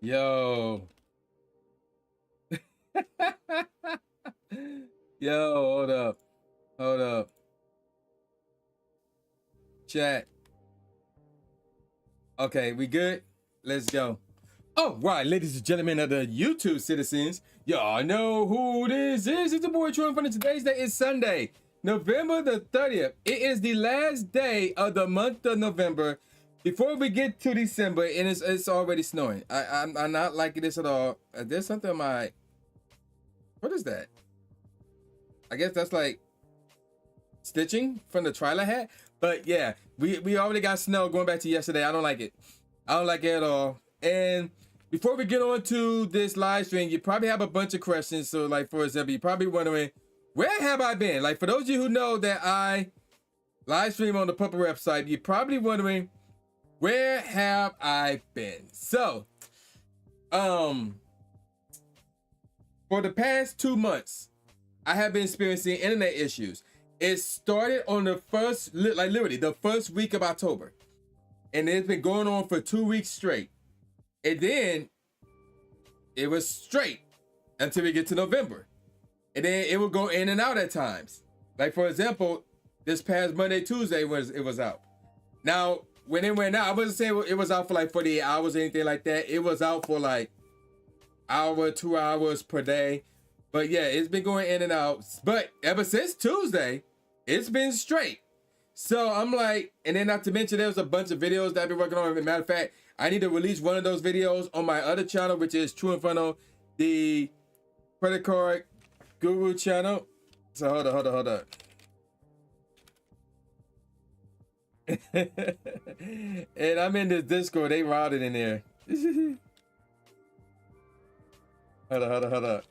Yo. Yo, hold up. Hold up. Chat. Okay, we good? Let's go. All right, ladies and gentlemen of the YouTube citizens, y'all know who this is. It's the boy Tru Inferno. Today's day is Sunday, November the 30th. It is the last day of the month of November. Before we get to December, and it's already snowing. I'm not liking this at all. There's something on my... What is that? I guess that's like stitching from the trailer hat. But yeah, we already got snow going back to yesterday. I don't like it. I don't like it at all. And before we get on to this live stream, you probably have a bunch of questions. So like, for example, you're probably wondering, where have I been? Like, for those of you who know that I live stream on the Puppet website, you're probably wondering, where have I been? So, for the past 2 months, I have been experiencing internet issues. It started on the first, like literally the first week of October. And it's been going on for 2 weeks straight. And then it was straight until we get to November. And then it would go in and out at times. Like, for example, this past Monday, Tuesday it was out. Now, when it went out, I wasn't saying it was out for like 48 hours or anything like that. It was out for like hour, 2 hours per day. But yeah, it's been going in and out. But ever since Tuesday, it's been straight. So I'm like, and then not to mention, there was a bunch of videos that I've been working on. As a matter of fact, I need to release one of those videos on my other channel, which is Tru Inferno, the credit card guru channel. So hold on. And I'm in this Discord. They routed in there. Hold on.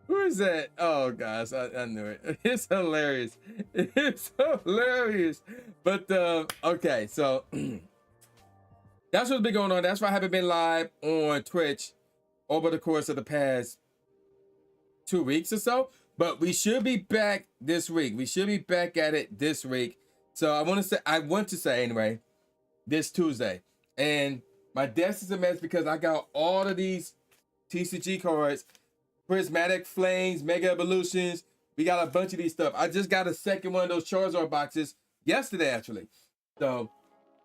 Who is that? Oh gosh, I knew it. It's hilarious. It's hilarious. But okay, so that's what's been going on. That's why I haven't been live on Twitch over the course of the past 2 weeks or so. But we should be back this week. We should be back at it this week. So I want to say anyway, this Tuesday. And my desk is a mess because I got all of these TCG cards, Prismatic Flames, Mega Evolutions. We got a bunch of these stuff. I just got a second one of those Charizard boxes yesterday, actually. So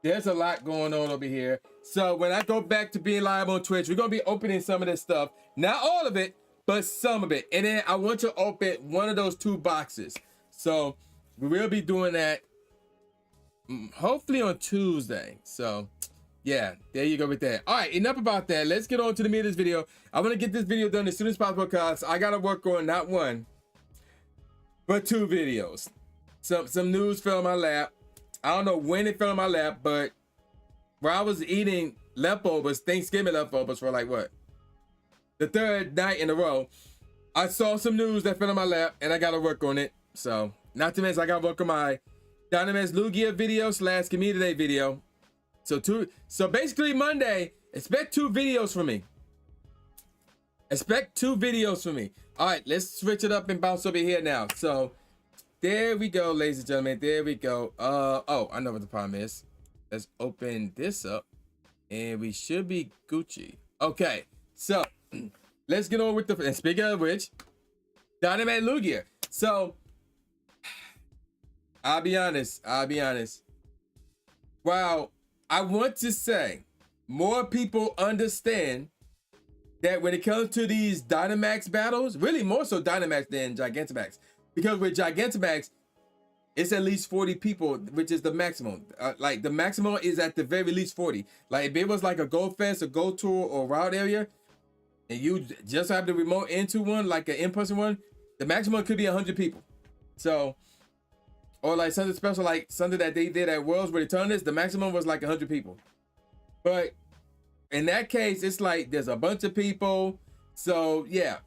there's a lot going on over here. So when I go back to being live on Twitch, we're going to be opening some of this stuff. Not all of it, but some of it. And then I want to open one of those 2 boxes. So we will be doing that hopefully on Tuesday. So yeah, there you go with that. All right, enough about that. Let's get on to the meat of this video. I want to get this video done as soon as possible because I got to work on not 1, but 2 videos. Some news fell in my lap. I don't know when it fell in my lap, but where I was eating leftovers, Thanksgiving leftovers for like what? The 3rd night in a row, I saw some news that fell in my lap and I got to work on it. So, not to mention I got to work on my Dynamax Lugia video / Give Me Today video. So basically Monday, expect 2 videos from me. Expect 2 videos from me. All right, let's switch it up and bounce over here now. So there we go, ladies and gentlemen. There we go. Oh, I know what the problem is. Let's open this up and we should be Gucci. Okay, so let's get on with the, and speaking of which, Dynamax Lugia. So I'll be honest. Wow. I want to say more people understand that when it comes to these Dynamax battles, really more so Dynamax than Gigantamax, because with Gigantamax, it's at least 40 people, which is the maximum. Like the maximum is at the very least 40. Like if it was like a Go Fest, a Go Tour, or Route area, and you just have the remote into one, like an in-person one, the maximum could be 100 people. So, or like something special, like something that they did at Worlds where they turned this, the maximum was like 100 people. But in that case, it's like there's a bunch of people. So yeah,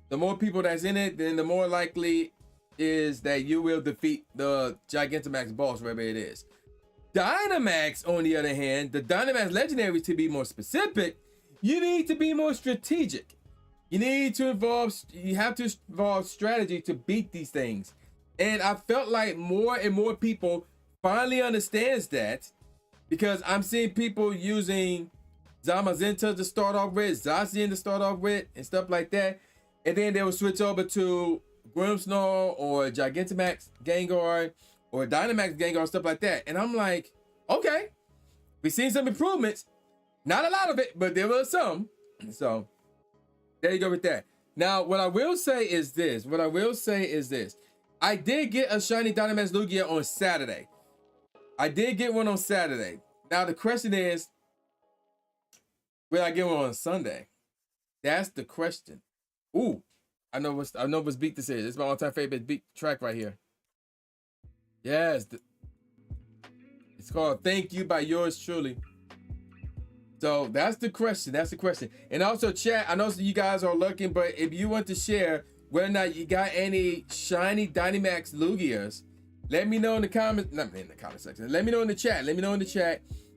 the more people that's in it, then the more likely is that you will defeat the Gigantamax boss, wherever it is. Dynamax, on the other hand, the Dynamax Legendary, to be more specific, you need to be more strategic. You have to involve strategy to beat these things. And I felt like more and more people finally understands that, because I'm seeing people using Zamazenta to start off with, Zacian to start off with, and stuff like that. And then they will switch over to Grimmsnarl or Gigantamax Gengar or Dynamax Gengar, stuff like that. And I'm like, okay, we've seen some improvements. Not a lot of it, but there was some. So there you go with that. Now, what I will say is this. I did get a shiny Dynamax Lugia on Saturday. I did get one on Saturday. Now, the question is, will I get one on Sunday? That's the question. Ooh, I know what's beat this is. It's my all-time favorite beat track right here. Yes. It's called Thank You by yours truly. So that's the question. And also, chat, I know you guys are looking, but if you want to share whether or not you got any shiny Dynamax Lugias, let me know in the comments. Not in the comment section. Let me know in the chat.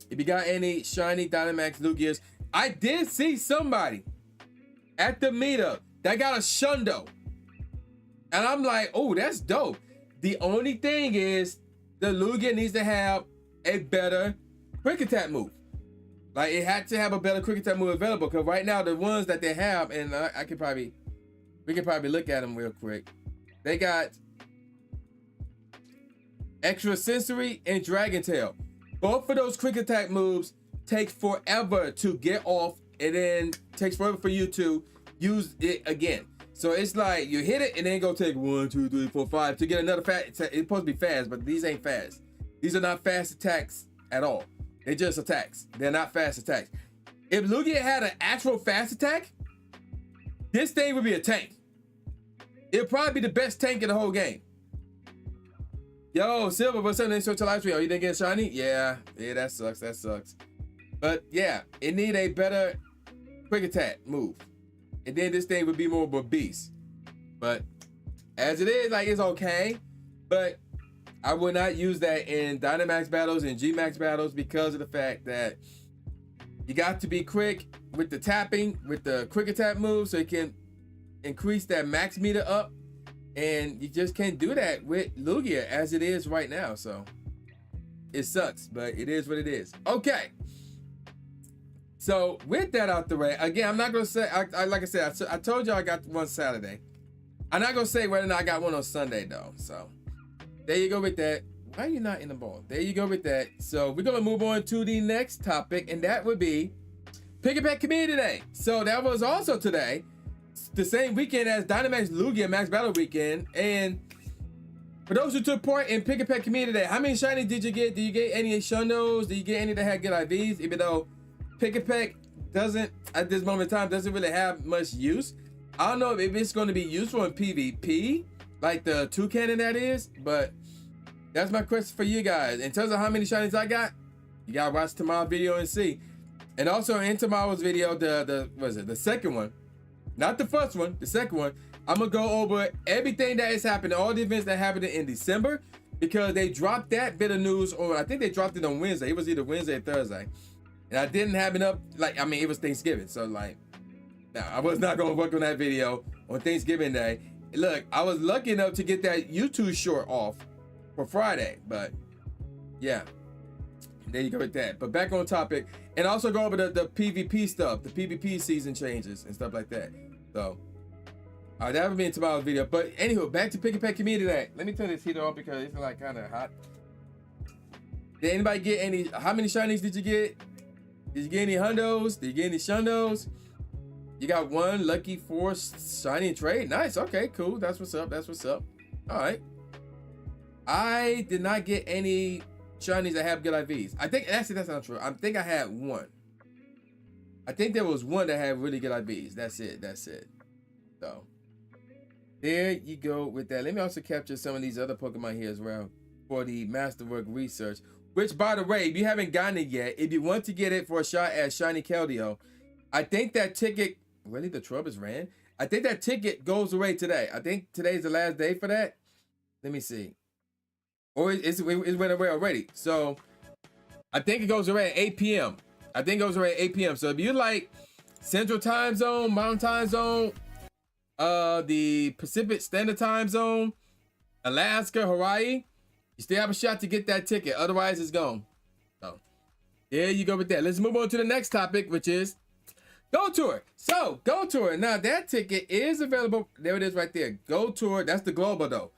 If you got any shiny Dynamax Lugias. I did see somebody at the meetup that got a Shundo. And I'm like, oh, that's dope. The only thing is the Lugia needs to have a better Quick Attack move. Like, it had to have a better Quick Attack move available, because right now the ones that they have, and we can probably look at them real quick. They got Extra Sensory and Dragon Tail. Both of those Quick Attack moves take forever to get off, and then takes forever for you to use it again. So it's like you hit it and then go take 1, 2, 3, 4, 5 to get another fast. It's supposed to be fast, but these ain't fast. These are not fast attacks at all. They're just attacks. They're not fast attacks. If Lugia had an actual fast attack, this thing would be a tank. It'd probably be the best tank in the whole game. Yo, Silver, what's up? Switch to live stream. Oh, you didn't get shiny? Yeah, that sucks. But yeah, it need a better Quick Attack move. And then this thing would be more of a beast. But as it is, like, it's okay. But I would not use that in Dynamax battles and G-Max battles because of the fact that you got to be quick with the tapping, with the Quick Attack move, so you can increase that max meter up. And you just can't do that with Lugia as it is right now. So it sucks, but it is what it is. Okay. So with that out the way, again, I'm not going to say, like I said, I told you I got one Saturday. I'm not going to say whether or not I got one on Sunday, though. So there you go with that. Why are you not in the ball? There you go with that. So we're going to move on to the next topic, and that would be Pick a Pet Community Day. So that was also today, the same weekend as Dynamax Lugia Max Battle Weekend. And for those who took part in Pick a Pet Community Day, how many shinies did you get? Did you get any Shundos? Did you get any that had good IVs? Even though Pick a Pet doesn't, at this moment in time, doesn't really have much use. I don't know if it's going to be useful in PvP, like the Toucan that is, but that's my question for you guys. In terms of how many shinies I got, you gotta watch tomorrow's video and see. And also in tomorrow's video, the second one, not the first one, the second one, I'm gonna go over everything that is happening, all the events that happened in December, because they dropped that bit of news, or I think they dropped it on Wednesday. It was either Wednesday or Thursday. And I didn't have enough, like, I mean, it was Thanksgiving, so like, no, I was not gonna work on that video on Thanksgiving Day. Look, I was lucky enough to get that YouTube short off for Friday, but yeah, there you go with that. But back on topic, and also go over the PvP stuff, the PvP season changes and stuff like that. So, that would be in tomorrow's video. But anywho, back to Pick a Pet Community Day. Let me turn this heater off because it's like kind of hot. Did anybody get any? How many shinies did you get? Did you get any hundos? Did you get any shundos? You got one lucky 4 shiny trade. Nice. Okay, cool. That's what's up. All right. I did not get any shinies that have good IVs. I think that's not true. I think I had one. I think there was one that had really good IVs. That's it. So there you go with that. Let me also capture some of these other Pokemon here as well for the Masterwork research. Which, by the way, if you haven't gotten it yet, if you want to get it for a shot at Shiny Keldeo, I think that ticket, really, the Trubbish ran? I think that ticket goes away today. I think today's the last day for that. Let me see. Or it went away already. So I think it goes away at 8 p.m. So if you like Central Time Zone, Mountain Time Zone, the Pacific Standard Time Zone, Alaska, Hawaii, you still have a shot to get that ticket. Otherwise, it's gone. So There you go with that. Let's move on to the next topic, which is Go Tour. So, Go Tour. Now, that ticket is available. There it is right there. Go Tour. That's the global, though.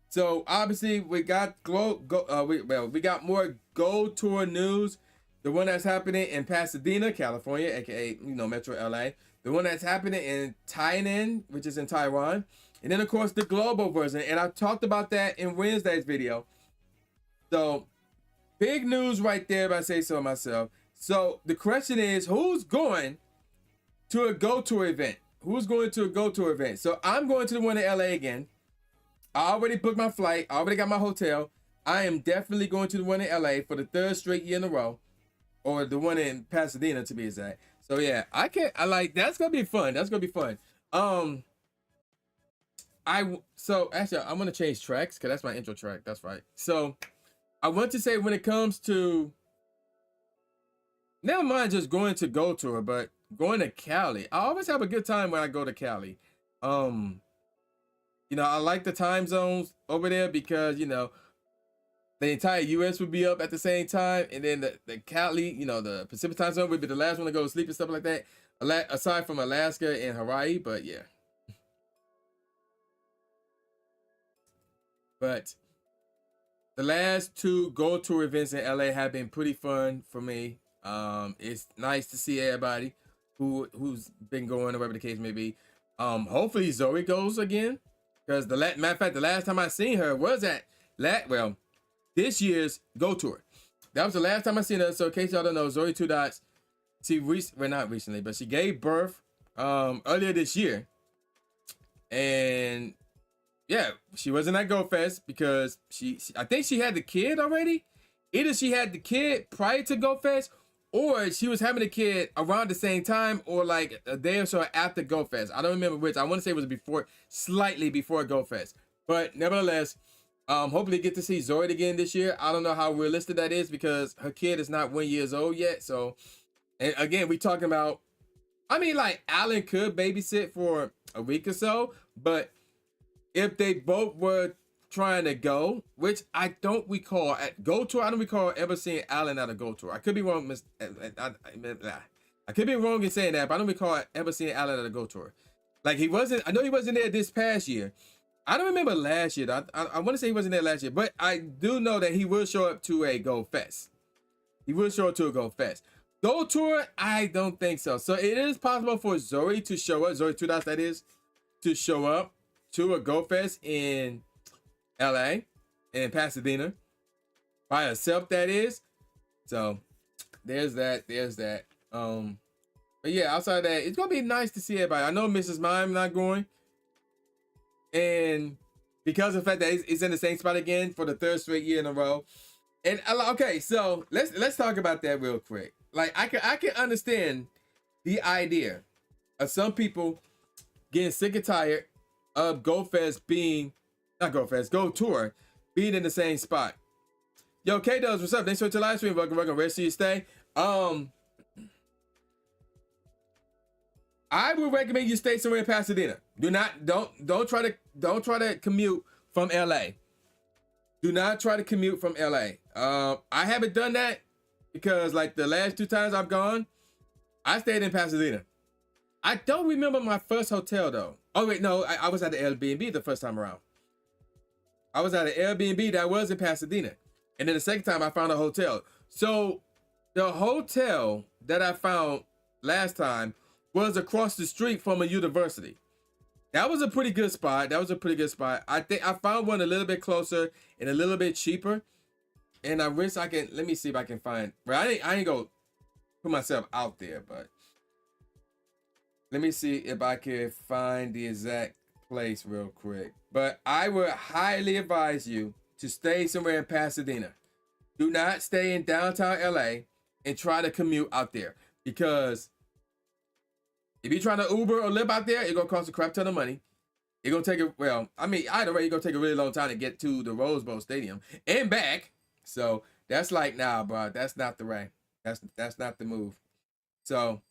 So, obviously, we got we got more Go Tour news. The one that's happening in Pasadena, California, aka, Metro LA. The one that's happening in Tainan, which is in Taiwan. And then, of course, the global version. And I talked about that in Wednesday's video. So, big news right there, if I say so myself. So, the question is, who's going to a Go Tour event? Who's going to a Go Tour event? So, I'm going to the one in LA again. I already booked my flight. I already got my hotel. I am definitely going to the one in LA for the third straight year in a row. Or the one in Pasadena, to be exact. So, yeah, that's going to be fun. That's going to be fun. Actually, I'm going to change tracks because that's my intro track. That's right. So, I want to say when it comes to, never mind just going to Go Tour, but going to Cali. I always have a good time when I go to Cali. I like the time zones over there because, the entire U.S. would be up at the same time. And then the Cali, the Pacific time zone would be the last one to go to sleep and stuff like that. Aside from Alaska and Hawaii, but yeah. But the last two Go Tour events in LA have been pretty fun for me. It's nice to see everybody who's been going, or whatever the case may be. Hopefully Zoe goes again, because matter of fact, the last time I seen her was at this year's Go Tour. That was the last time I seen her. So in case y'all don't know, Zoe Two Dots, not recently, but she gave birth earlier this year, and yeah, she wasn't at Go Fest because I think she had the kid already. Either she had the kid prior to Go Fest, or she was having a kid around the same time, or like a day or so after Go Fest. I don't remember which. I want to say it was slightly before Go Fest. But nevertheless, hopefully get to see Zoid again this year. I don't know how realistic that is because her kid is not 1 year old yet. So, and again, we talking about, Alan could babysit for a week or so, but if they both were trying to go, which I don't recall at Go Tour, I don't recall ever seeing Alan at a Go Tour. I could be wrong. I could be wrong in saying that, but I don't recall ever seeing Alan at a Go Tour. Like I know he wasn't there this past year. I don't remember last year. I want to say he wasn't there last year, but I do know that he will show up to a Go Fest. He will show up to a Go Fest. Go Tour, I don't think so. So it is possible for Zoe to show up, Zoe Two Dots that is, to show up to a Go Fest in LA and Pasadena by herself, that is. So there's that. But yeah, outside of that, it's gonna be nice to see everybody. I know Mrs. Mime not going, and because of the fact that it's in the same spot again for the third straight year in a row. And okay, so let's talk about that real quick. Like I can understand the idea of some people getting sick and tired of Go Tour being in the same spot. Yo, K-Dubs, what's up? Thanks for the live stream. Welcome. Rest of your stay. I would recommend you stay somewhere in Pasadena. Don't try to commute from LA. Do not try to commute from LA. I haven't done that because like the last 2 times I've gone, I stayed in Pasadena. I don't remember my first hotel though. Oh wait, no, I was at the Airbnb the first time around. I was at an Airbnb that was in Pasadena. And then the second time I found a hotel. So the hotel that I found last time was across the street from a university. That was a pretty good spot. I think I found one a little bit closer and a little bit cheaper. And I wish let me see if I can find, well, I ain't go put myself out there, but let me see if I can find the exact place real quick. But I would highly advise you to stay somewhere in Pasadena. Do not stay in downtown LA and try to commute out there, because if you're trying to Uber or Lyft out there, it's gonna cost a crap ton of money. It's gonna take either way, it's gonna take a really long time to get to the Rose Bowl Stadium and back. So that's like, nah, bro, that's not the way. That's not the move. So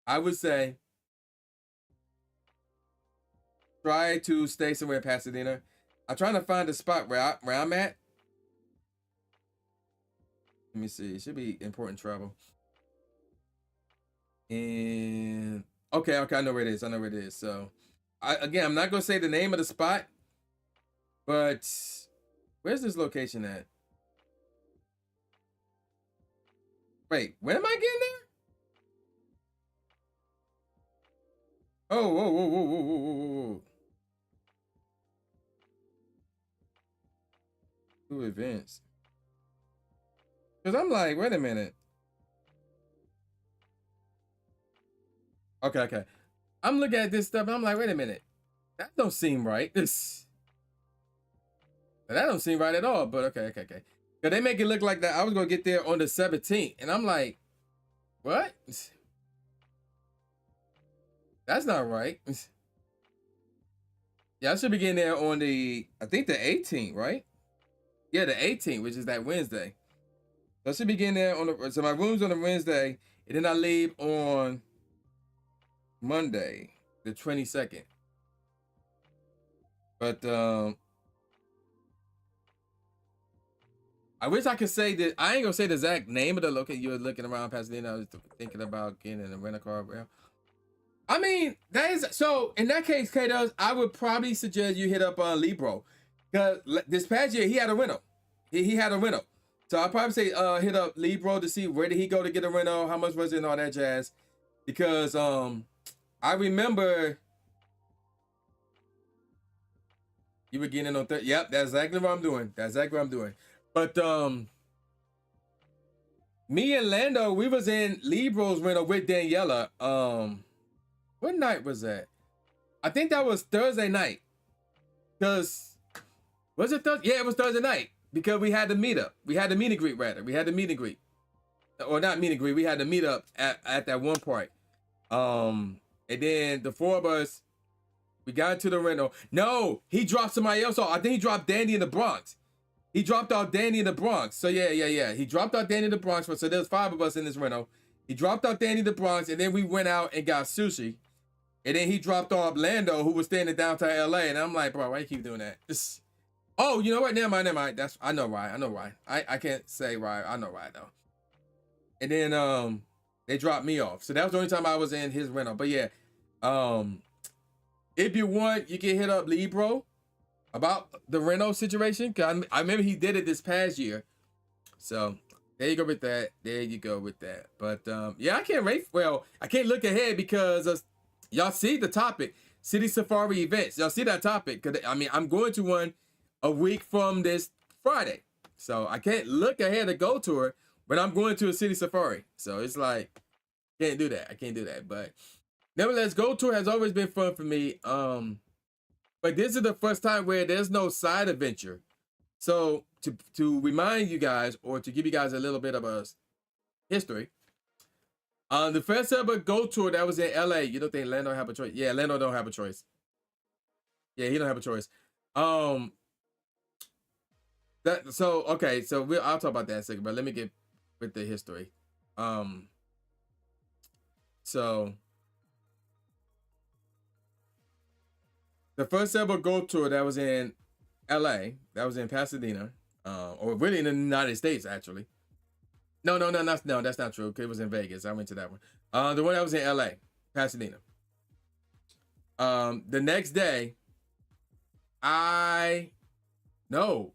I would say try to stay somewhere in Pasadena. I'm trying to find a spot where I'm at. Let me see. It should be important travel. And okay, I know where it is. I know where it is. So, again, I'm not gonna say the name of the spot, but where's this location at? Wait, when am I getting there? Oh, whoa, whoa, whoa, whoa, whoa, whoa, whoa. Two events. Because I'm like, wait a minute. Okay. I'm looking at this stuff and I'm like, wait a minute. That don't seem right. That don't seem right at all. But okay. Because they make it look like that I was going to get there on the 17th. And I'm like, what? That's not right. Yeah, I should be getting there on I think the 18th, right? Yeah, the 18th, which is that Wednesday. So I should be getting there so my room's on a Wednesday, and then I leave on Monday, the 22nd. But I wish I could say that. I ain't gonna say the exact name of the location. You're looking around Pasadena. I was thinking about getting in a rental car. I mean, that is so. In that case, K-Dubs, I would probably suggest you hit up Libro, because this past year he had a rental. He had a rental. So I'd probably say hit up Libro to see where did he go to get a rental, how much was it, and all that jazz. Because I remember you were getting in on Yep, that's exactly what I'm doing. But me and Lando, we was in Libro's rental with Daniela. What night was that? I think that was Thursday night. Was it Thursday? Yeah, it was Thursday night. Because we had the meetup. We had the meet and greet, rather. We had the meet and greet. Or not meet and greet. We had the meetup at that one point. And then the four of us, we got into the rental. No, he dropped somebody else off. I think he dropped Danny in the Bronx. He dropped off Danny in the Bronx. So yeah. He dropped out Danny in the Bronx. So there's 5 of us in this rental. He dropped out Danny in the Bronx, and then we went out and got sushi. And then he dropped off Lando, who was staying in downtown LA. And I'm like, bro, why you keep doing that? Oh, you know what? Never mind. I know why. I can't say why. I know why though. And then they dropped me off. So that was the only time I was in his rental. But yeah, if you want, you can hit up Libro about the rental situation. Cause I remember he did it this past year. So there you go with that. But yeah, I can't rate. Well, I can't look ahead because y'all see the topic, City Safari events. Y'all see that topic? Cause I mean, I'm going to one a week from this Friday. So I can't look ahead to go to it, but I'm going to a City Safari. So it's like, I can't do that. But nevertheless, Go Tour has always been fun for me. But this is the first time where there's no side adventure. So to remind you guys, or to give you guys a little bit of a history, the first ever Go Tour that was in LA, you don't think Lando have a choice? Yeah, Lando don't have a choice. Yeah, he don't have a choice. Okay, so I'll talk about that in a second, but let me get with the history. So the first ever Go Tour that was in LA, that was in Pasadena, or really in the United States, actually. No, that's not true. It was in Vegas. I went to that one. The one that was in LA, Pasadena. The next day, the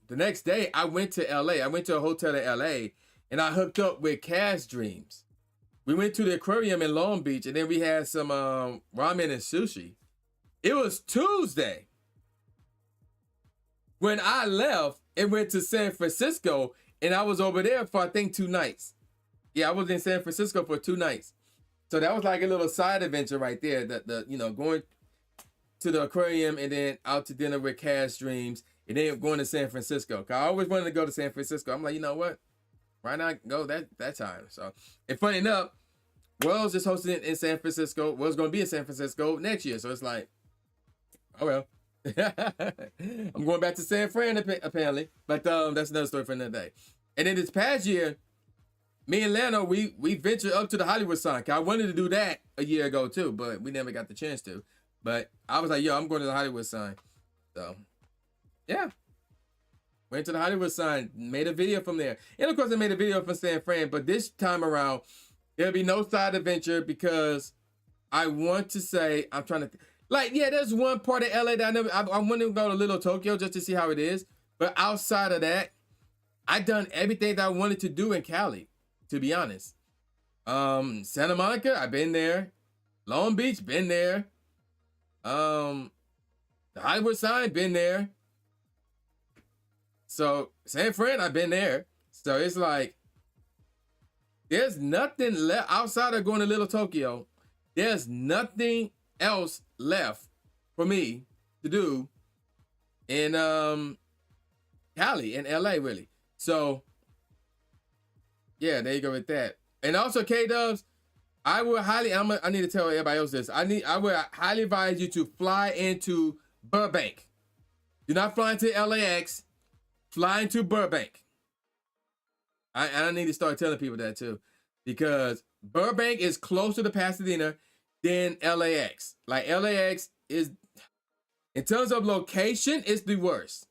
next day I went to LA. I went to a hotel in LA and I hooked up with Cash Dreams. We went to the aquarium in Long Beach and then we had some ramen and sushi. It was Tuesday when I left and went to San Francisco, and I was over there for I think 2 nights. Yeah, I was in San Francisco for 2 nights. So that was like a little side adventure right there. Going to the aquarium and then out to dinner with Cash Dreams and then going to San Francisco. Cause I always wanted to go to San Francisco. I'm like, you know what? Why not go that time? So, and funny enough, Wells just hosted it in San Francisco. Wells going to be in San Francisco next year. So it's like, oh well. I'm going back to San Fran apparently. But that's another story for another day. And then this past year, me and Lano, we ventured up to the Hollywood sign. I wanted to do that a year ago too, but we never got the chance to. But I was like, yo, I'm going to the Hollywood sign. So, yeah. Went to the Hollywood sign, made a video from there. And of course, I made a video from San Fran, but this time around, there'll be no side adventure because I want to say, I'm trying to, yeah, there's one part of LA that I want to go to Little Tokyo just to see how it is. But outside of that, I done everything that I wanted to do in Cali, to be honest. Santa Monica, I've been there. Long Beach, been there. The Hollywood sign, been there. So San Fran, I've been there. So it's like, there's nothing left outside of going to Little Tokyo. There's nothing else left for me to do in Cali, in LA, really. So yeah, there you go with that. And also, K-Dubs, I would highly, I need to tell everybody else this. I would highly advise you to fly into Burbank. Do not fly into LAX. Fly into Burbank. I need to start telling people that too, because Burbank is closer to Pasadena than LAX. Like LAX is, in terms of location, it's the worst.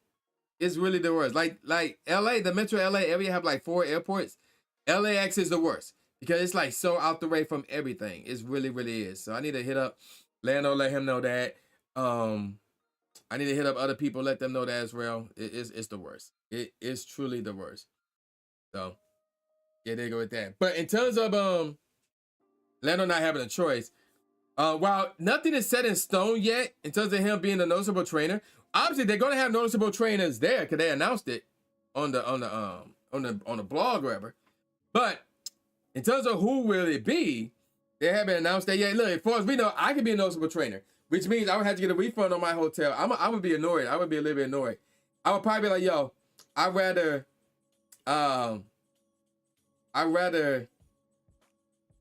It's really the worst. Like LA, the Metro LA area have like 4 airports. LAX is the worst because it's like so out the way from everything. It really, really is. So I need to hit up Lando, let him know that. I need to hit up other people, let them know that as well. It's the worst. It is truly the worst. So yeah, there you go with that. But in terms of Lando not having a choice, while nothing is set in stone yet in terms of him being a noticeable trainer, obviously they're gonna have noticeable trainers there because they announced it on the blog or whatever. But in terms of who will it be, they haven't announced that yet. Look, as far as we know, I could be a noticeable trainer, which means I would have to get a refund on my hotel. I would be annoyed. I would be a little bit annoyed. I would probably be like, yo, I'd rather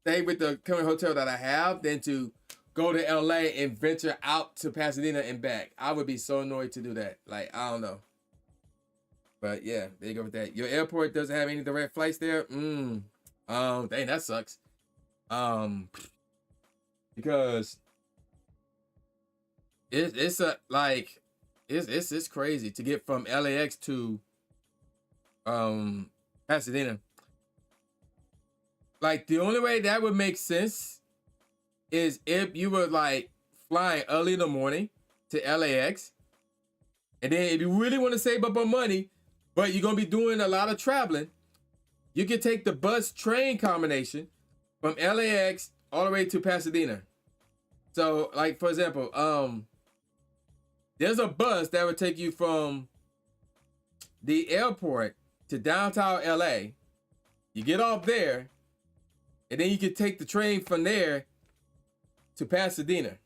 stay with the current hotel that I have than to go to LA and venture out to Pasadena and back. I would be so annoyed to do that. Like, I don't know. But yeah, there you go with that. Your airport doesn't have any direct flights there? Dang, that sucks. Because it's crazy to get from LAX to Pasadena. Like, the only way that would make sense is if you were like flying early in the morning to LAX, and then if you really want to save up on money, but you're gonna be doing a lot of traveling, you can take the bus train combination from LAX all the way to Pasadena. So, like, for example, there's a bus that would take you from the airport to downtown LA. You get off there, and then you can take the train from there to Pasadena.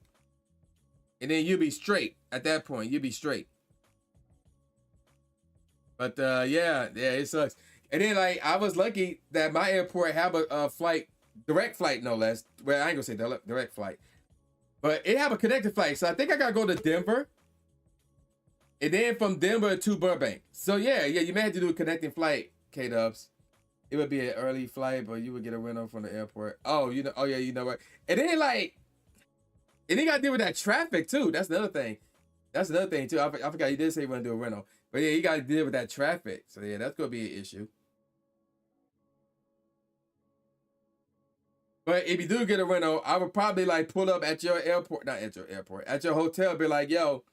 And then you'll be straight. At that point, you'll be straight. But yeah, it sucks. And then, like, I was lucky that my airport have a flight, direct flight, no less. Well, I ain't gonna say direct flight, but it have a connected flight. So I think I gotta go to Denver, and then from Denver to Burbank. So yeah, you may have to do a connecting flight, K-Dubs. It would be an early flight, but you would get a rental from the airport. Oh, you know, oh yeah, you know what? And then and then got to deal with that traffic too. That's the other thing. That's another thing too. I forgot you did say you want to do a rental, but yeah, you got to deal with that traffic. So yeah, that's gonna be an issue. But if you do get a rental, I would probably like pull up at your airport, not at your airport, at your hotel, be like, yo,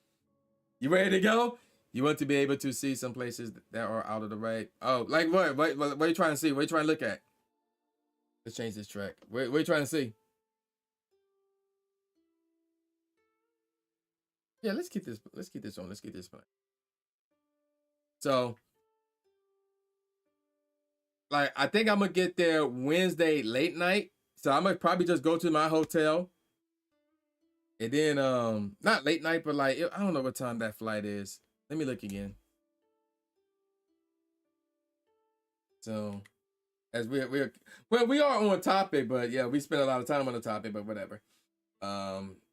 you ready to go? You want to be able to see some places that are out of the way. Oh, like what? What are you trying to see? What are you trying to look at? Let's change this track. What are you trying to see? Yeah, let's keep this on. Let's get this fun. So, like, I think I'm gonna get there Wednesday late night. So I'm gonna probably just go to my hotel. And then not late night, but like I don't know what time that flight is. Let me look again. So as we are on topic, but yeah, we spent a lot of time on the topic, but whatever.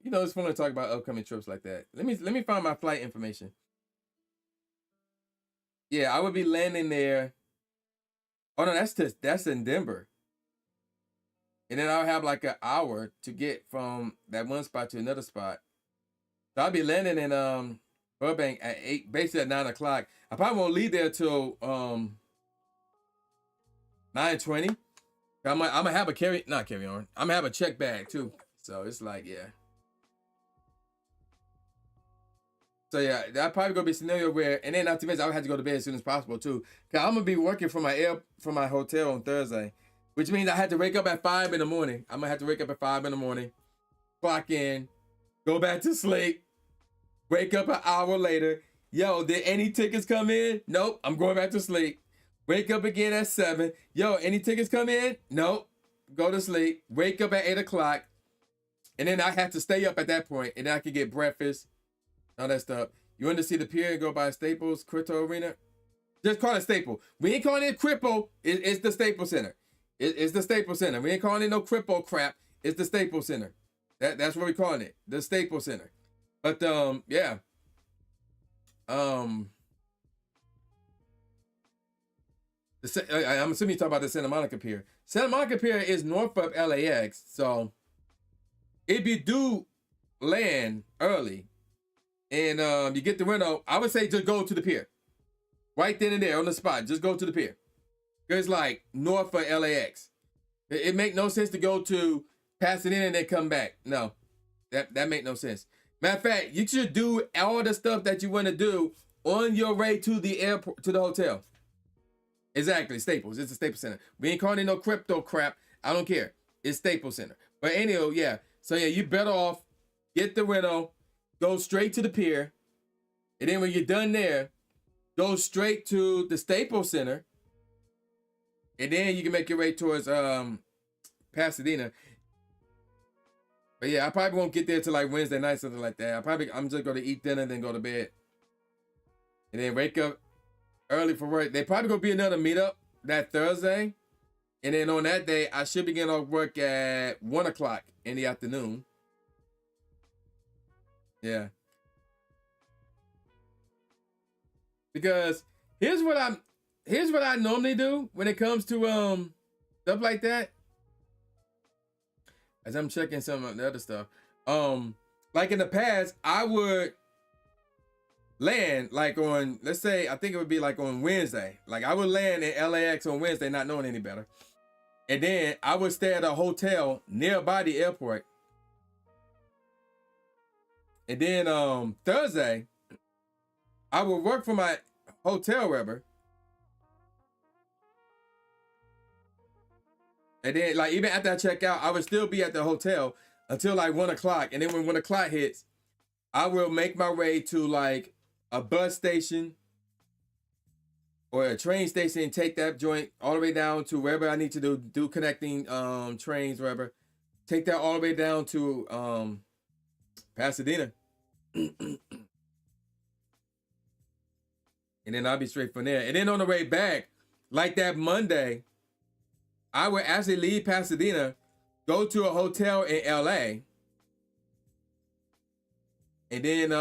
You know, it's fun to talk about upcoming trips like that. Let me find my flight information. Yeah, I would be landing there. Oh no, that's in Denver. And then I'll have like an hour to get from that one spot to another spot. So I'll be landing in Burbank at 8, basically at 9 o'clock. I probably won't leave there till 9:20. I'm gonna have a not carry on. I'm gonna have a check bag too. So it's like, yeah. So yeah, that probably gonna be a scenario where, and then not to mention, I would have to go to bed as soon as possible too. Cause I'm gonna be working from my hotel on Thursday, which means I had to wake up at 5 in the morning. I'm gonna have to wake up at 5 in the morning, clock in, go back to sleep, wake up an hour later. Yo, did any tickets come in? Nope, I'm going back to sleep. Wake up again at 7. Yo, any tickets come in? Nope. Go to sleep. Wake up at 8 o'clock. And then I have to stay up at that point. And then I can get breakfast. All that stuff. You want to see the pier and go by Staples Crypto Arena? Just call it Staple. We ain't calling it Crypto. It's the Staples Center. It's the Staples Center. We ain't calling it no Crypto crap. It's the Staples Center. That's what we're calling it. The Staples Center. But yeah. I'm assuming you talk about the Santa Monica Pier. Santa Monica Pier is north of LAX, so if you do land early and you get the rental, I would say just go to the pier. Right then and there on the spot, just go to the pier. It's like north of LAX. It make no sense to go to Pasadena and then come back. No, that make no sense. Matter of fact, you should do all the stuff that you want to do on your way to the airport, to the hotel. Exactly, Staples. It's a Staples Center. We ain't calling it no crypto crap. I don't care. It's Staples Center. But anyway, yeah. So yeah, you better off get the rental, go straight to the pier, and then when you're done there, go straight to the Staples Center, and then you can make your way towards Pasadena. But yeah, I probably won't get there till like Wednesday night, something like that. I'm just gonna eat dinner, then go to bed, and then wake up early for work. They probably gonna be another meetup that Thursday, and then on that day I should be getting off work at 1 o'clock in the afternoon. Yeah, because here's what I normally do when it comes to stuff like that. As I'm checking some of the other stuff, like in the past, I would land like on, let's say, I think it would be like on Wednesday. Like I would land in LAX on Wednesday, not knowing any better. And then I would stay at a hotel nearby the airport. And then Thursday, I would work from my hotel wherever. And then like even after I check out, I would still be at the hotel until like 1 o'clock. And then when 1 o'clock hits, I will make my way to like a bus station or a train station and take that joint all the way down to wherever I need to do connecting trains, wherever. Take that all the way down to Pasadena. And then I'll be straight from there. And then on the way back, like that Monday, I would actually leave Pasadena, go to a hotel in LA. And then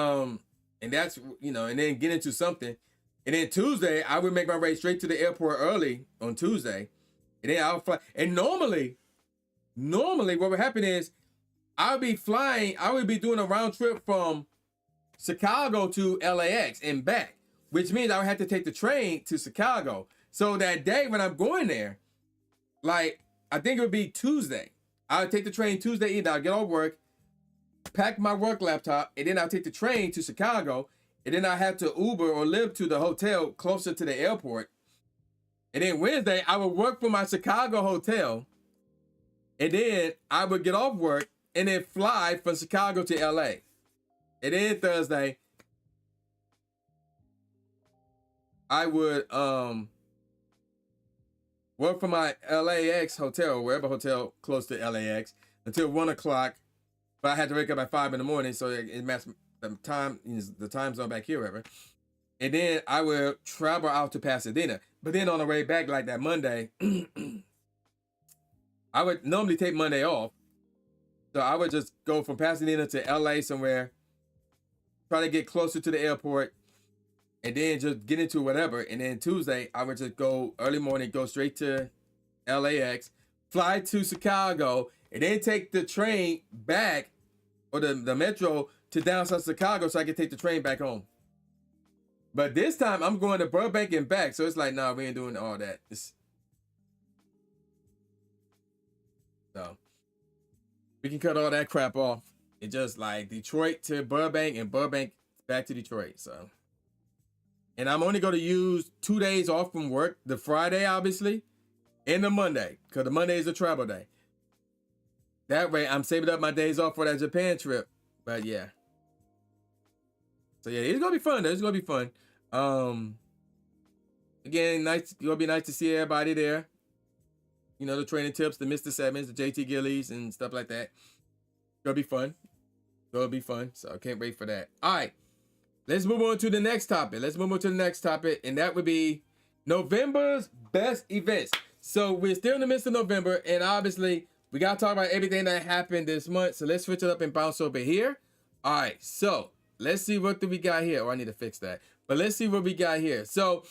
and that's, you know, and then get into something. And then Tuesday, I would make my way straight to the airport early on Tuesday. And then I'll fly. And normally what would happen is I would be doing a round trip from Chicago to LAX and back, which means I would have to take the train to Chicago. So that day when I'm going there, like, I think it would be Tuesday. I would take the train Tuesday evening. I'll get off work, pack my work laptop, and then I'll take the train to Chicago. And then I have to Uber or Lyft to the hotel closer to the airport. And then Wednesday, I would work from my Chicago hotel. And then I would get off work and then fly from Chicago to LA. And then Thursday, I would work from my LAX hotel, wherever hotel close to LAX, until 1 o'clock. But I had to wake up at 5 in the morning, so it matched the time zone back here, wherever. And then I would travel out to Pasadena. But then on the way back, like that Monday, I would normally take Monday off. So I would just go from Pasadena to LA somewhere, try to get closer to the airport, and then just get into whatever. And then Tuesday, I would just go early morning, go straight to LAX, fly to Chicago, and then take the train back, or the metro, to downtown Chicago so I can take the train back home. But this time I'm going to Burbank and back. So it's like, nah, we ain't doing all that. So we can cut all that crap off. It's just like Detroit to Burbank and Burbank back to Detroit. So, and I'm only going to use 2 days off from work, the Friday, obviously, and the Monday, because the Monday is a travel day. That way I'm saving up my days off for that Japan trip. But yeah. So yeah, it's gonna be fun though. It's gonna be fun. Again, nice. It's gonna be nice to see everybody there. You know, the training tips, the Mr. Sevens, the JT Gillies, and stuff like that. It's gonna be fun. It's gonna be fun. So I can't wait for that. All right, let's move on to the next topic. And that would be November's best events. So we're still in the midst of November, and obviously we gotta talk about everything that happened this month. So let's switch it up and bounce over here. All right, so let's see what do we got here. Oh, I need to fix that. But let's see what we got here. So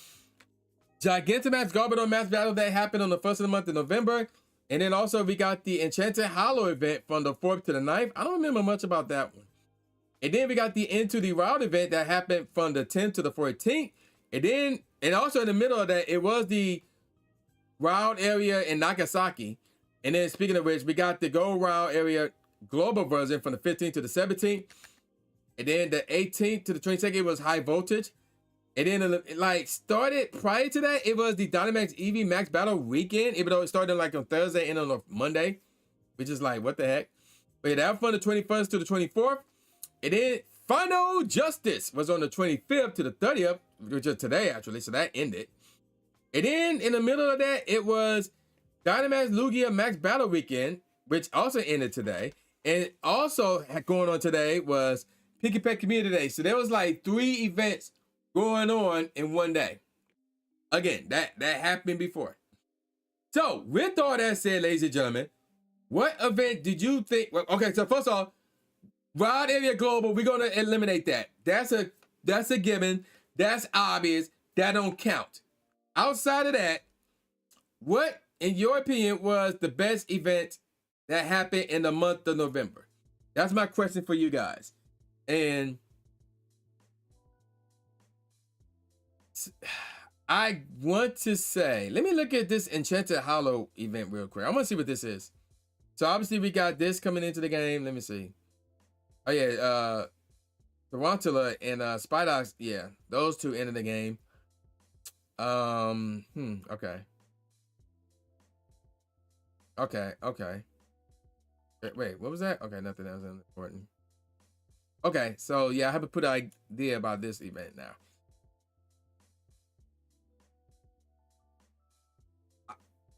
Gigantamax Garbodor Mass Battle that happened on the 1st of the month of November. And then also we got the Enchanted Hollow event from the 4th to the 9th. I don't remember much about that one. And then we got the Into the Wild event that happened from the 10th to the 14th. And also in the middle of that, it was the Wild area in Nagasaki. And then speaking of which, we got the Go Wild area global version from the 15th to the 17th. And then the 18th to the 22nd was High Voltage. And then like started prior to that, it was the Dynamax EV Max Battle Weekend, even though it started like on Thursday and on a Monday, which is like, what the heck? But yeah, that was from the 21st to the 24th. And then Final Justice was on the 25th to the 30th, which is today actually, so that ended. And then in the middle of that, it was Dynamax Lugia Max Battle Weekend, which also ended today. And also going on today was Picky Pet Community Day. So there was like 3 events going on in one day. Again, that happened before. So with all that said, ladies and gentlemen, what event did you think? Well, okay, so first off, Wild Area Global, we're gonna eliminate that. That's a given. That's obvious. That don't count. Outside of that, what, in your opinion, was the best event that happened in the month of November? That's my question for you guys. And I want to say, let me look at this Enchanted Hollow event real quick. I want to see what this is. So obviously we got this coming into the game. Let me see. Oh yeah, Tarantula and Spidox, yeah, those two into the game. Okay. Okay. Wait, what was that? Okay, nothing else important. Okay, so yeah, I have to put an idea about this event now.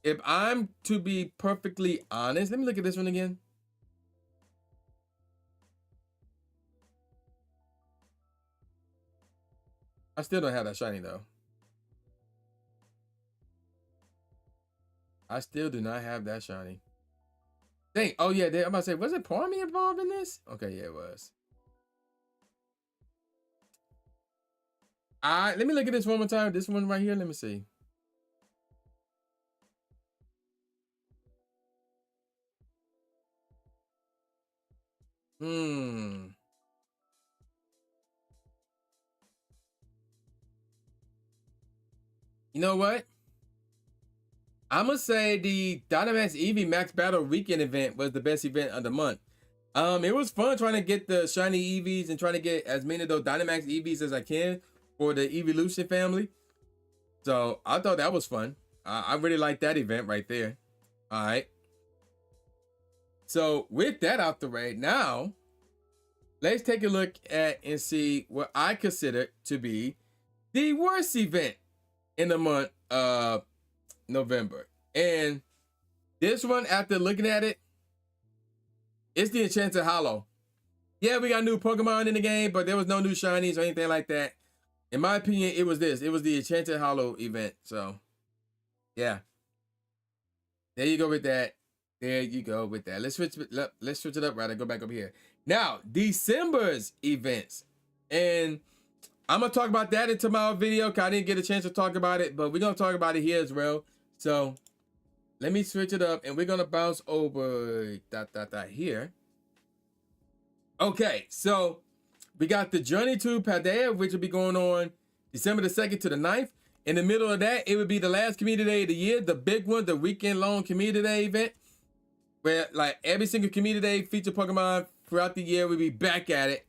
If I'm to be perfectly honest, let me look at this one again. I still don't have that shiny though. I still do not have that shiny. Dang. Oh yeah, I'm about to say, was it Palmy involved in this? Okay, yeah, it was. Let me look at this one more time. This one right here. Let me see. You know what? I'm gonna say the Dynamax Eevee Max Battle Weekend event was the best event of the month. It was fun trying to get the shiny Eevees and trying to get as many of those Dynamax Eevees as I can for the Evolution family. So I thought that was fun. I really liked that event right there. All right. So with that out the way, now let's take a look at and see what I consider to be the worst event in the month of November. And this one, after looking at it, it's the Enchanted Hollow. Yeah, we got new Pokemon in the game, but there was no new shinies or anything like that. In my opinion, it was this. It was the Enchanted Hollow event. So, yeah. There you go with that. There you go with that. Let's switch it up, right? Go back over here. Now, December's events. And I'm going to talk about that in tomorrow's video because I didn't get a chance to talk about it, but we're going to talk about it here as well. So, let me switch it up and we're going to bounce over here. Okay, so we got the Journey to Paldea, which will be going on December the 2nd to the 9th. In the middle of that, it would be the last community day of the year, the big one, the weekend-long community day event, where like every single community day feature Pokemon throughout the year. We'll be back at it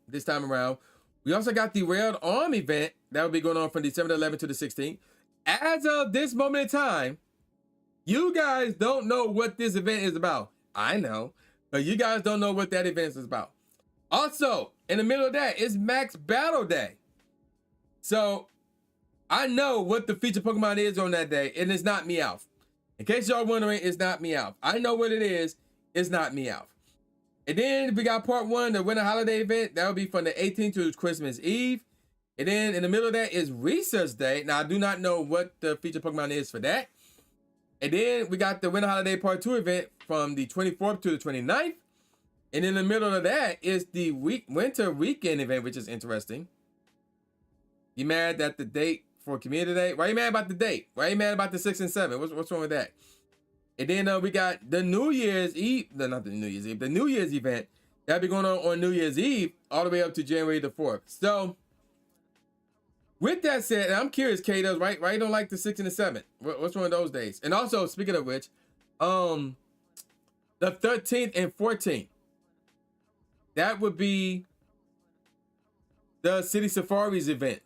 this time around. We also got the Railed Arm event that will be going on from December the 11th to the 16th. As of this moment in time, you guys don't know what this event is about. I know, but you guys don't know what that event is about. Also, in the middle of that is Max Battle Day. So I know what the feature Pokemon is on that day, and it's not Meowth. In case y'all wondering, it's not Meowth. I know what it is. It's not Meowth. And then we got part 1, the Winter Holiday event. That will be from the 18th to Christmas Eve. And then in the middle of that is Research Day. Now, I do not know what the feature Pokemon is for that. And then we got the Winter Holiday Part 2 event from the 24th to the 29th. And in the middle of that is the Winter Weekend event, which is interesting. You mad at the date for Community Day? Why are you mad about the date? Why are you mad about the 6 and 7? What's wrong with that? And then we got the New Year's Eve, not the New Year's Eve, the New Year's event. That'll be going on New Year's Eve all the way up to January the 4th. So, with that said, I'm curious, Kato, right? Why you don't like the 6 and the 7? What's wrong with those days? And also, speaking of which, the 13th and 14th, that would be the City Safaris event.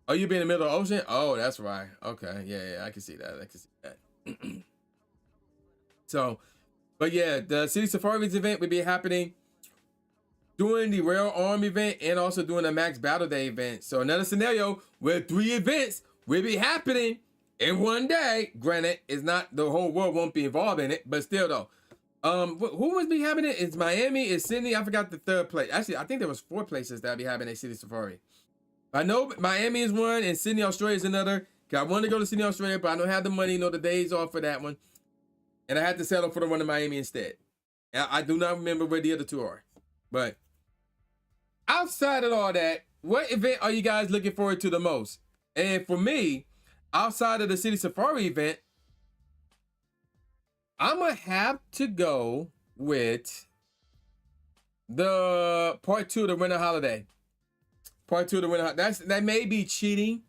Oh, you be in the middle of the ocean? Oh, that's right. Okay, yeah, I can see that. I can see that. So, but yeah, the City Safaris event would be happening during the Rail Arm event and also during the Max Battle Day event. So another scenario where 3 events will be happening in one day. Granted, it's not, the whole world won't be involved in it, but still though. Who would be having it? It's Miami, it's Sydney. I forgot the 3rd place. Actually, I think there was 4 places that would be having a City Safari. I know Miami is one and Sydney, Australia is another. I wanted to go to Sydney, Australia, but I don't have the money, the days off for that one. And I had to settle for the one in Miami instead. I do not remember where the other 2 are. But outside of all that, what event are you guys looking forward to the most? And for me, outside of the City Safari event, I'm going to have to go with the part 2 of the Winter Holiday. Part 2 of the Winter Holiday. That may be cheating,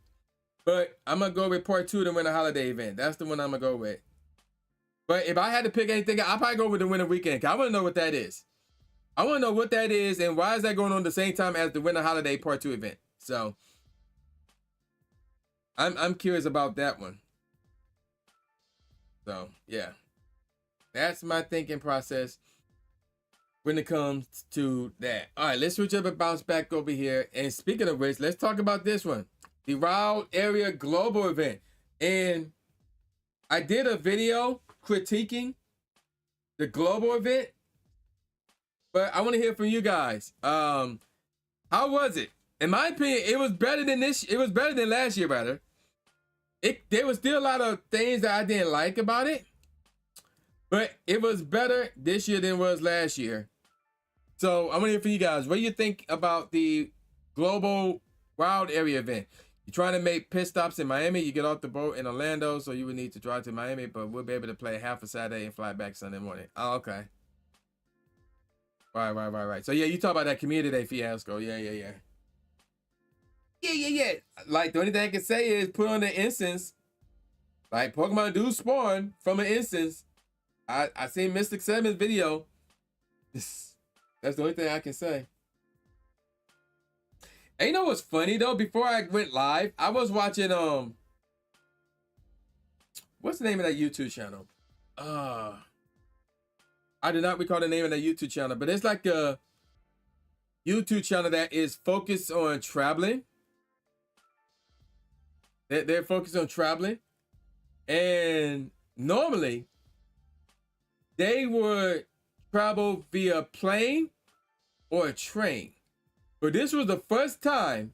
but I'm going to go with part 2 of the Winter Holiday event. That's the one I'm going to go with. But if I had to pick anything, I'll probably go with the Winter Weekend. I want to know what that is. I want to know what that is and why is that going on the same time as the Winter Holiday Part 2 event. So I'm curious about that one. So yeah, that's my thinking process when it comes to that. All right, let's switch up and bounce back over here. And speaking of which, let's talk about this one, the Wild Area Global event. And I did a video critiquing the global event, but I want to hear from you guys. How was it? In my opinion, it was better than this. It was better than last year, rather. There was still a lot of things that I didn't like about it, but it was better this year than it was last year. So I want to hear from you guys. What do you think about the global wild area event? You're trying to make pit stops in Miami. You get off the boat in Orlando, so you would need to drive to Miami, but we'll be able to play half a Saturday and fly back Sunday morning. Oh, okay. Right. So yeah, you talk about that community day fiasco. Yeah. Like the only thing I can say is put on the instance. Like Pokemon do spawn from an instance. I seen Mystic 7's video. That's the only thing I can say. And you know what's funny though? Before I went live, I was watching what's the name of that YouTube channel? I do not recall the name of that YouTube channel, but it's like a YouTube channel that is focused on traveling. They're focused on traveling. And normally, they would travel via plane or a train. But this was the first time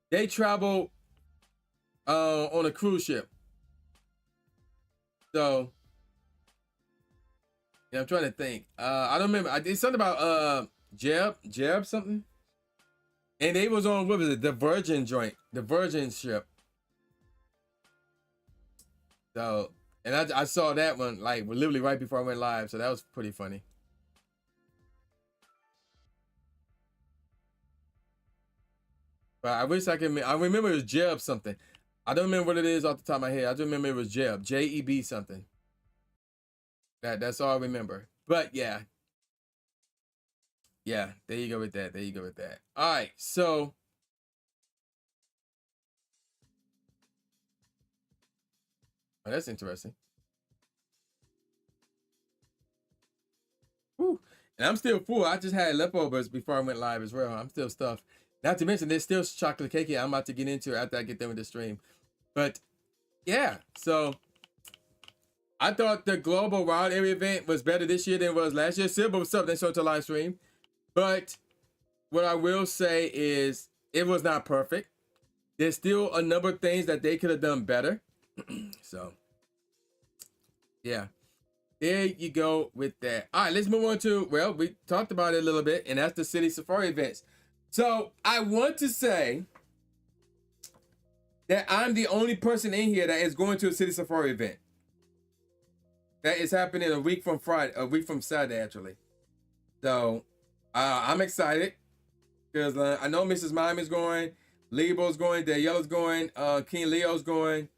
they traveled on a cruise ship. So, yeah, I'm trying to think. I don't remember. I did something about Jeb something. And they was on, what was it? The Virgin joint. The Virgin ship. So, and I saw that one like literally right before I went live. So that was pretty funny. But I wish I could. I remember it was Jeb something. I don't remember what it is off the top of my head. I just remember it was Jeb, Jeb something. That's all I remember. But yeah, there you go with that. There you go with that. All right, so that's interesting. Whew. And I'm still full. I just had leftovers before I went live as well. I'm still stuffed. Not to mention, there's still chocolate cake I'm about to get into after I get done with the stream. But yeah, so I thought the global wild area event was better this year than it was last year. Silver was up, they showed to live stream. But what I will say is it was not perfect. There's still a number of things that they could have done better. So yeah, there you go with that. All right, let's move on to, well, we talked about it a little bit, and that's the city safari events. So I want to say that I'm the only person in here that is going to a city safari event. That is happening a week from Saturday, actually. So I'm excited because I know Mrs. Miami's going, Libo's going, Daniela's going, King Leo's going.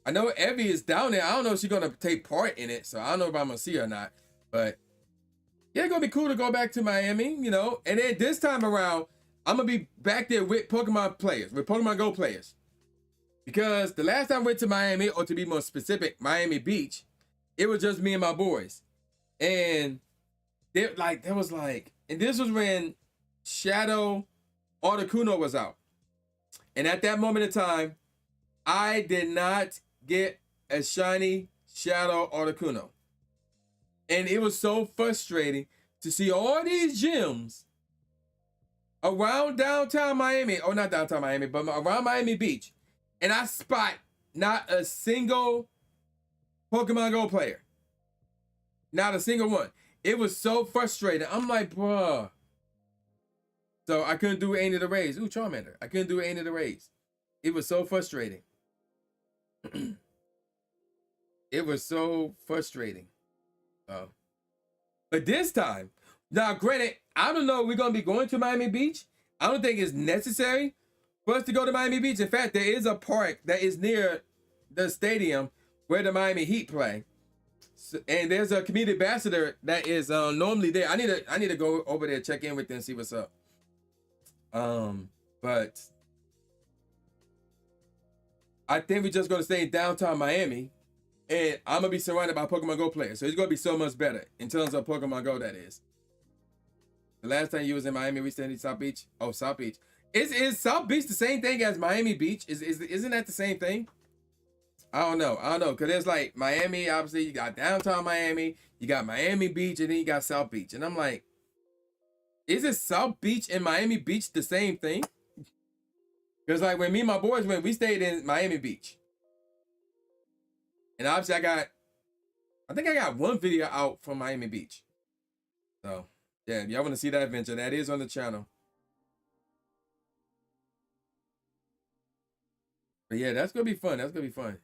I know Evie is down there. I don't know if she's going to take part in it, so I don't know if I'm going to see her or not. But yeah, it's going to be cool to go back to Miami, you know. And then this time around, I'm going to be back there with Pokemon players, with Pokemon Go players. Because the last time I went to Miami, or to be more specific, Miami Beach, it was just me and my boys. And there was and this was when Shadow Articuno was out. And at that moment in time, I did not get a shiny Shadow Articuno. And it was so frustrating to see all these gyms around downtown Miami, or not downtown Miami, but around Miami Beach. And I spot not a single Pokemon Go player. Not a single one. It was so frustrating. I'm like, bruh. So I couldn't do any of the raids. Ooh, Charmander. I couldn't do any of the raids. It was so frustrating. It was so frustrating. But this time, now granted, I don't know if we're going to be going to Miami Beach. I don't think it's necessary for us to go to Miami Beach. In fact, there is a park that is near the stadium where the Miami Heat play. So, and there's a community ambassador that is normally there. I need to go over there, check in with them, and see what's up. But I think we're just going to stay in downtown Miami, and I'm going to be surrounded by Pokemon Go players. So it's going to be so much better in terms of Pokemon Go, that is. The last time you was in Miami, we stayed in South Beach. Oh, South Beach. Is South Beach the same thing as Miami Beach? Isn't that the same thing? I don't know. Because there's like Miami, obviously, you got downtown Miami, you got Miami Beach, and then you got South Beach. And I'm like, is it South Beach and Miami Beach the same thing? Because like when me and my boys went, we stayed in Miami Beach. And obviously I think I got one video out from Miami Beach. So yeah, if y'all want to see that adventure, that is on the channel. But yeah, that's going to be fun. That's going to be fun.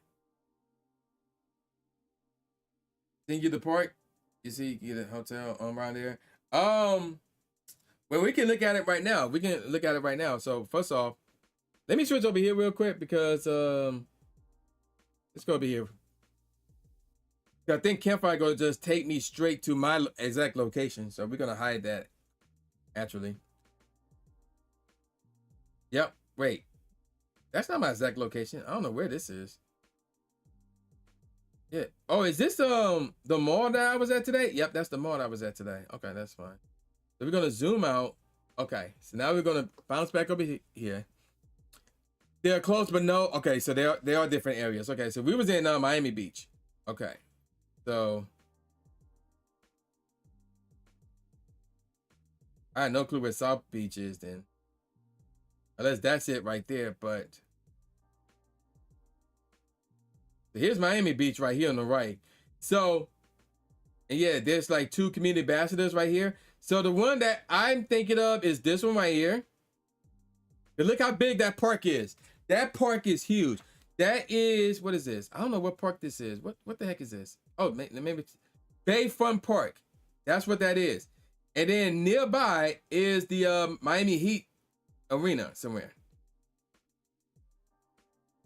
Then you the park. You see, you get a hotel around there. Well, we can look at it right now. So first off, let me switch over here real quick because let's go over here. I think Campfire going to just take me straight to my exact location. So we're going to hide that actually. Yep. Wait. That's not my exact location. I don't know where this is. Yeah. Oh, is this the mall that I was at today? Yep, that's the mall I was at today. Okay, that's fine. So we're gonna zoom out. Okay, so now we're gonna bounce back over here. They're close, but no. Okay, so they are different areas. Okay, so we was in Miami Beach. Okay, so I had no clue where South Beach is then. Unless that's it right there, but here's Miami Beach right here on the right. So, and yeah, there's like two community ambassadors right here. So the one that I'm thinking of is this one right here. And look how big that park is. That park is huge. That is, what is this? I don't know what park this is. What the heck is this? Oh, maybe it's Bayfront Park. That's what that is. And then nearby is the Miami Heat Arena somewhere.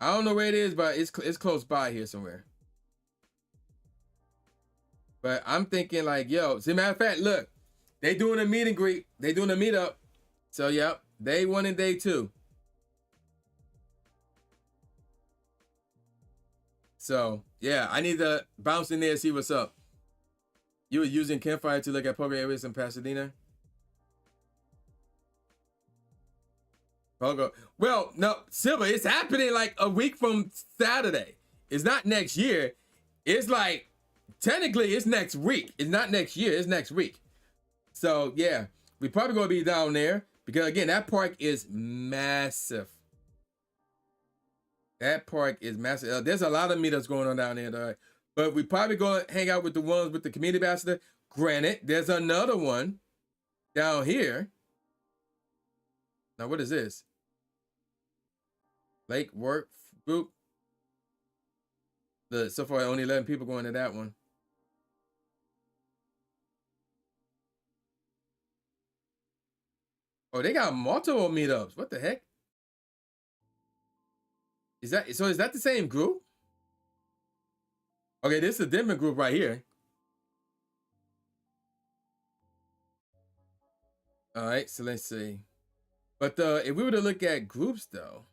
I don't know where it is, but it's close by here somewhere. But I'm thinking like, yo, as a matter of fact, look, they doing a meet and greet. They doing a meetup. So, yep, day 1 and day 2. So, yeah, I need to bounce in there and see what's up. You were using Campfire to look at Poké areas in Pasadena? Pogo. Well, no, Silver, it's happening like a week from Saturday. It's not next year. It's like, technically, it's next week. It's not next year. It's next week. So, yeah, we probably going to be down there because, again, that park is massive. That park is massive. There's a lot of meetups going on down there, though. But we probably going to hang out with the ones with the community ambassador. Granted, there's another one down here. Now, what is this? Lake Work Group. So far, only 11 people going to that one. Oh, they got multiple meetups. What the heck? Is that the same group? Okay, this is a different group right here. All right, so let's see. But if we were to look at groups though.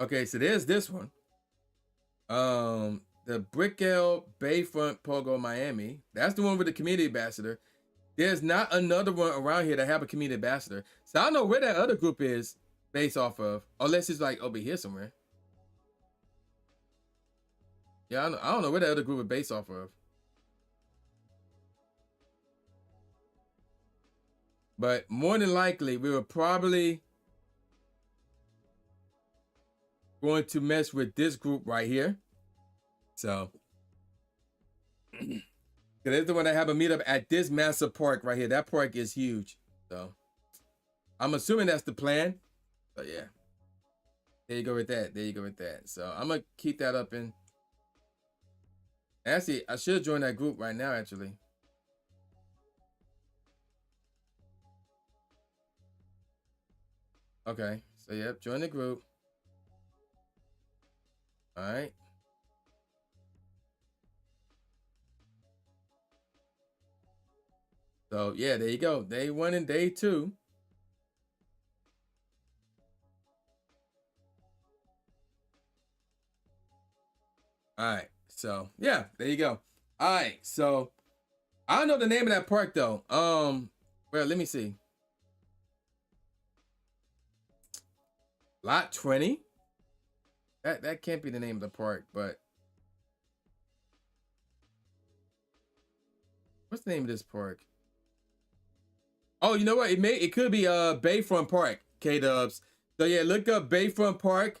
Okay, so there's this one. The Brickell Bayfront Pogo Miami. That's the one with the community ambassador. There's not another one around here that have a community ambassador. So I don't know where that other group is based off of. Unless it's like over here somewhere. Yeah, I don't know where that other group is based off of. But more than likely, we were probably going to mess with this group right here. So, there's the one that have a meetup at this massive park right here. That park is huge. So, I'm assuming that's the plan. But yeah, there you go with that. There you go with that. So, I'm going to keep that up in. Actually, I should join that group right now, actually. Okay, so yep, join the group. All right. So yeah, there you go. Day 1 and day 2. All right. So yeah, there you go. All right. So I don't know the name of that park though. Well, let me see. Lot 20. That can't be the name of the park, but what's the name of this park? Oh, you know what? It could be Bayfront Park, K-Dubs. So yeah, look up Bayfront Park.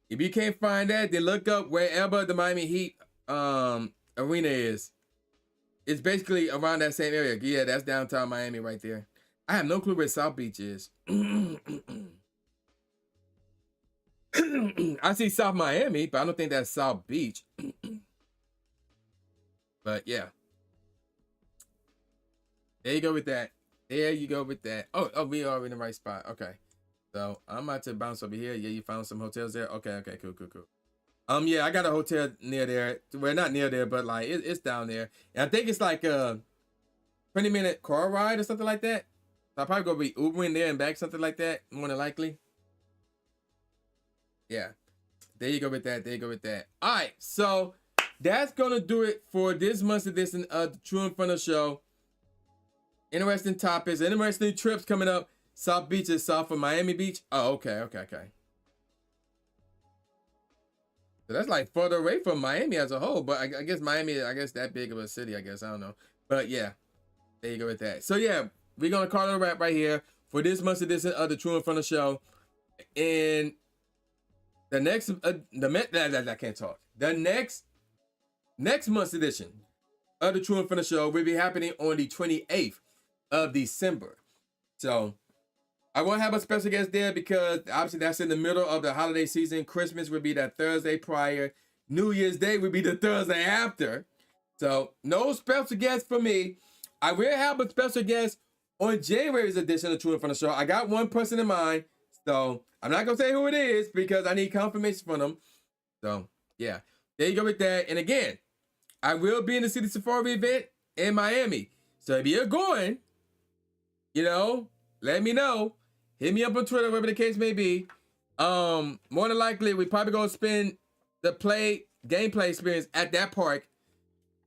If you can't find that, then look up wherever the Miami Heat arena is. It's basically around that same area. Yeah, that's downtown Miami right there. I have no clue where South Beach is. I see South Miami, but I don't think that's South Beach. But yeah. There you go with that. There you go with that. Oh, we are in the right spot. Okay. So I'm about to bounce over here. Yeah, you found some hotels there. Okay, cool. Yeah, I got a hotel near there. Well, not near there, but like it's down there. And I think it's like a 20-minute car ride or something like that. So I'll probably go be Ubering there and back, something like that, more than likely. Yeah. There you go with that. All right, so that's gonna do it for this month's edition of the Tru Inferno Show. Interesting topics, interesting trips coming up. South Beach is south of Miami Beach. Oh, okay. So that's like further away from Miami as a whole, but I guess Miami, that big of a city, I guess, I don't know. But yeah, there you go with that. So yeah, we're gonna call it a wrap right here for this month's edition of the Tru Inferno Show. And the next, I can't talk. The next month's edition of the Tru Inferno Show will be happening on the 28th of December. So I won't have a special guest there because obviously that's in the middle of the holiday season. Christmas will be that Thursday prior. New Year's Day will be the Thursday after. So no special guest for me. I will have a special guest on January's edition of Tru Inferno Show. I got one person in mind. So I'm not gonna say who it is because I need confirmation from them. So yeah, there you go with that. And again, I will be in the City Safari event in Miami. So if you're going, you know, let me know. Hit me up on Twitter, whatever the case may be. More than likely, we probably gonna spend the gameplay experience at that park,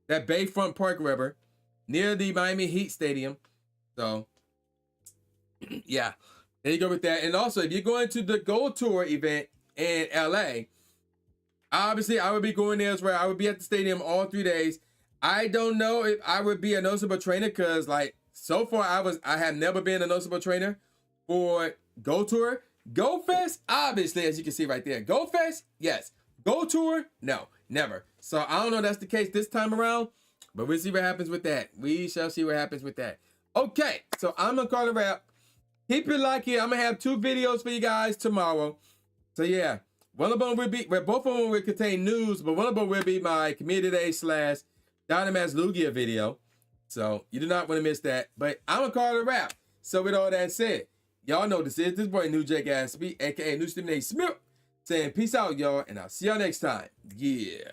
that Bayfront Park, wherever, near the Miami Heat Stadium. So yeah, there you go with that. And also, if you're going to the Gold Tour event in LA, obviously I would be going there as well. I would be at the stadium all 3 days. I don't know if I would be a noticeable trainer because, like, so far I have never been a noticeable trainer for Go Tour. Go Fest, obviously, as you can see right there. Go Fest, yes. Go Tour, no, never. So I don't know if that's the case this time around, but we'll see what happens with that. We shall see what happens with that. Okay, so I'm gonna call it a wrap. Keep it locked here. I'm gonna have 2 videos for you guys tomorrow. So yeah, one of them will be, well, both of them will contain news, but one of them will be my Community Day / Dynamax Lugia video. So you do not want to miss that. But I'm gonna call it a wrap. So with all that said, y'all know this boy New J Gatsby, aka New Stimulating Smith, saying peace out, y'all, and I'll see y'all next time. Yeah.